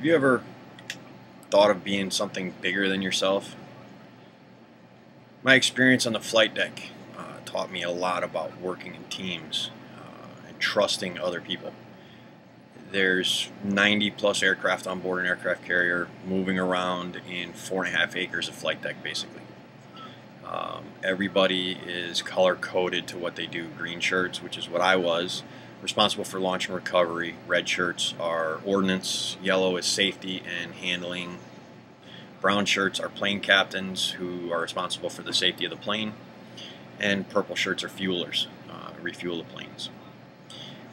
Have you ever thought of being something bigger than yourself? My experience on the flight deck taught me a lot about working in teams and trusting other people. There's 90 plus aircraft on board an aircraft carrier moving around in 4.5 acres of flight deck basically. Everybody is color coded to what they do. Green shirts, which is what I was, responsible for launch and recovery. Red shirts are ordnance, yellow is safety and handling. Brown shirts are plane captains who are responsible for the safety of the plane, and purple shirts are fuelers, refuel the planes.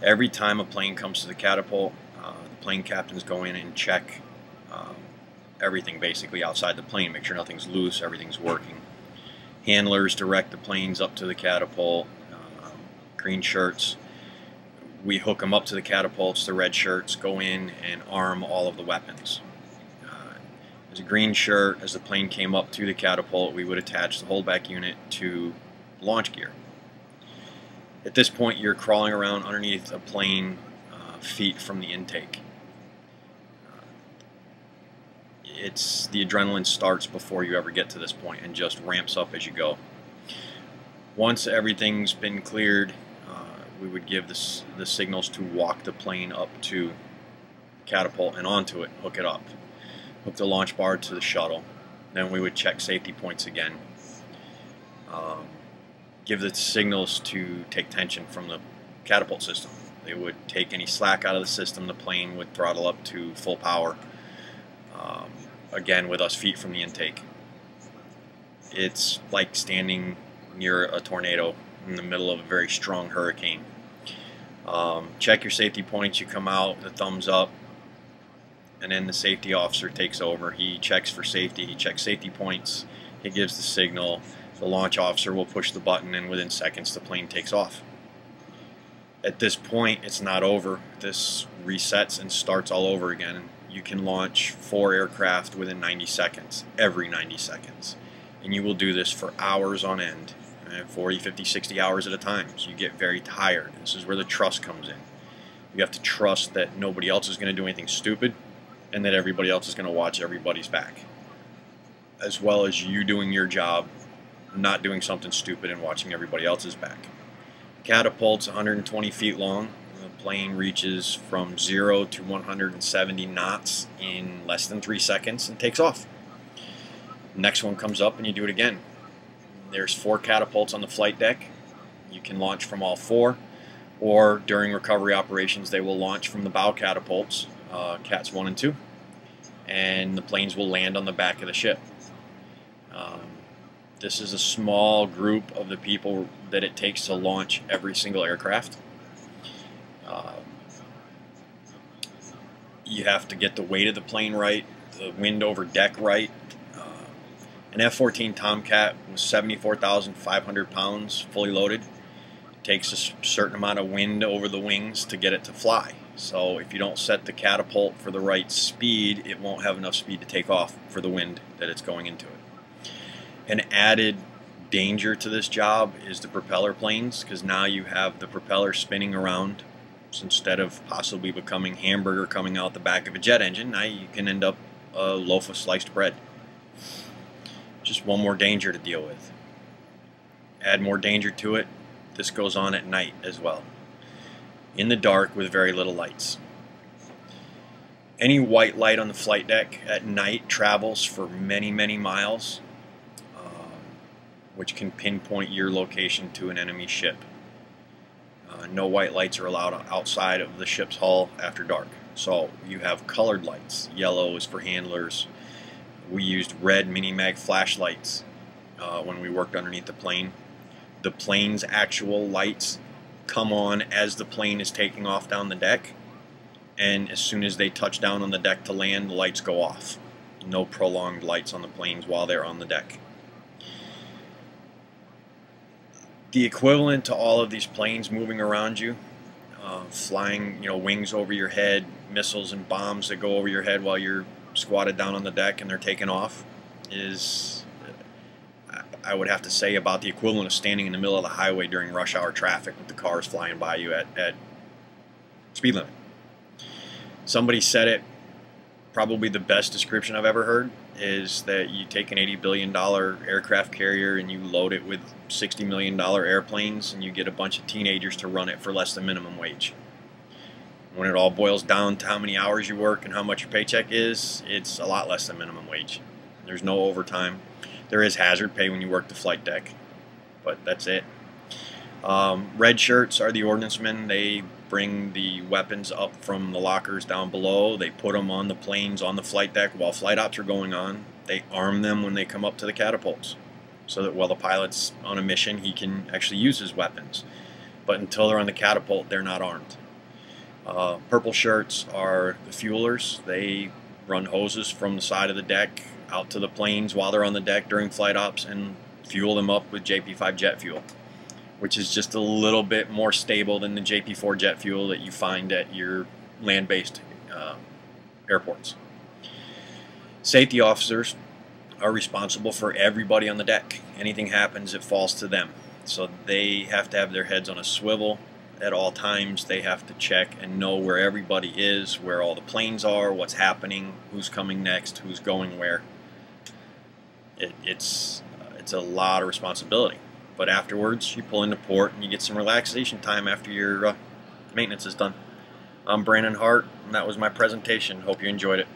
Every time a plane comes to the catapult, the plane captains go in and check everything basically outside the plane, make sure nothing's loose, everything's working. Handlers direct the planes up to the catapult. Green shirts, we hook them up to the catapults. The red shirts go in and arm all of the weapons. As a green shirt, as the plane came up to the catapult, we would attach the holdback unit to launch gear. At this point, you're crawling around underneath a plane feet from the intake. The adrenaline starts before you ever get to this point and just ramps up as you go. Once everything's been cleared, we would give the signals to walk the plane up to catapult and onto it, hook it up. Hook the launch bar to the shuttle. Then we would check safety points again. Give the signals to take tension from the catapult system. They would take any slack out of the system. The plane would throttle up to full power. Again, with us feet from the intake. It's like standing near a tornado in the middle of a very strong hurricane. Check your safety points. You come out, the thumbs up, and then the safety officer takes over. He checks for safety. He checks safety points. He gives the signal. The launch officer will push the button, and within seconds the plane takes off. At this point, it's not over. This resets and starts all over again. You can launch 4 aircraft within 90 seconds, every 90 seconds. And you will do this for hours on end, 40, 50, 60 hours at a time. So you get very tired. This is where the trust comes in. You have to trust that nobody else is going to do anything stupid, and that everybody else is going to watch everybody's back, as well as you doing your job, not doing something stupid and watching everybody else's back. Catapult's 120 feet long. The plane reaches from 0 to 170 knots in less than 3 seconds and takes off. Next one comes up and you do it again. There's 4 catapults on the flight deck. You can launch from all 4, or during recovery operations they will launch from the bow catapults, Cats 1 and 2, and the planes will land on the back of the ship. This is a small group of the people that it takes to launch every single aircraft. You have to get the weight of the plane right, the wind over deck right. An F-14 Tomcat was 74,500 pounds fully loaded. It takes a certain amount of wind over the wings to get it to fly. So if you don't set the catapult for the right speed, it won't have enough speed to take off for the wind that it's going into it. An added danger to this job is the propeller planes, because now you have the propeller spinning around. So instead of possibly becoming hamburger coming out the back of a jet engine, now you can end up a loaf of sliced bread. Just one more danger to deal with. Add more danger to it, this goes on at night as well, in the dark with very little lights. Any white light on the flight deck at night travels for many, many miles, which can pinpoint your location to an enemy ship. No white lights are allowed outside of the ship's hull after dark. So you have colored lights. Yellow is for handlers. We used red mini-mag flashlights when we worked underneath the plane. The plane's actual lights come on as the plane is taking off down the deck, and as soon as they touch down on the deck to land, the lights go off. No prolonged lights on the planes while they're on the deck. The equivalent to all of these planes moving around you, flying, wings over your head, missiles and bombs that go over your head while you're squatted down on the deck and they're taking off, is, I would have to say, about the equivalent of standing in the middle of the highway during rush hour traffic with the cars flying by you at speed limit. Somebody said it probably the best description I've ever heard is that you take an $80 billion aircraft carrier and you load it with $60 million airplanes and you get a bunch of teenagers to run it for less than minimum wage. When it all boils down to how many hours you work and how much your paycheck is, it's a lot less than minimum wage. There's no overtime. There is hazard pay when you work the flight deck, but that's it. Red shirts are the ordnancemen. They bring the weapons up from the lockers down below. They put them on the planes on the flight deck while flight ops are going on. They arm them when they come up to the catapults, so that while the pilot's on a mission, he can actually use his weapons. But until they're on the catapult, they're not armed. Purple shirts are the fuelers. They run hoses from the side of the deck out to the planes while they're on the deck during flight ops and fuel them up with JP5 jet fuel, which is just a little bit more stable than the JP4 jet fuel that you find at your land-based airports. Safety officers are responsible for everybody on the deck. Anything happens, it falls to them. So they have to have their heads on a swivel at all times. They have to check and know where everybody is, where all the planes are, what's happening, who's coming next, who's going where. It's a lot of responsibility. But afterwards, you pull into port and you get some relaxation time after your maintenance is done. I'm Brandon Hart, and that was my presentation. Hope you enjoyed it.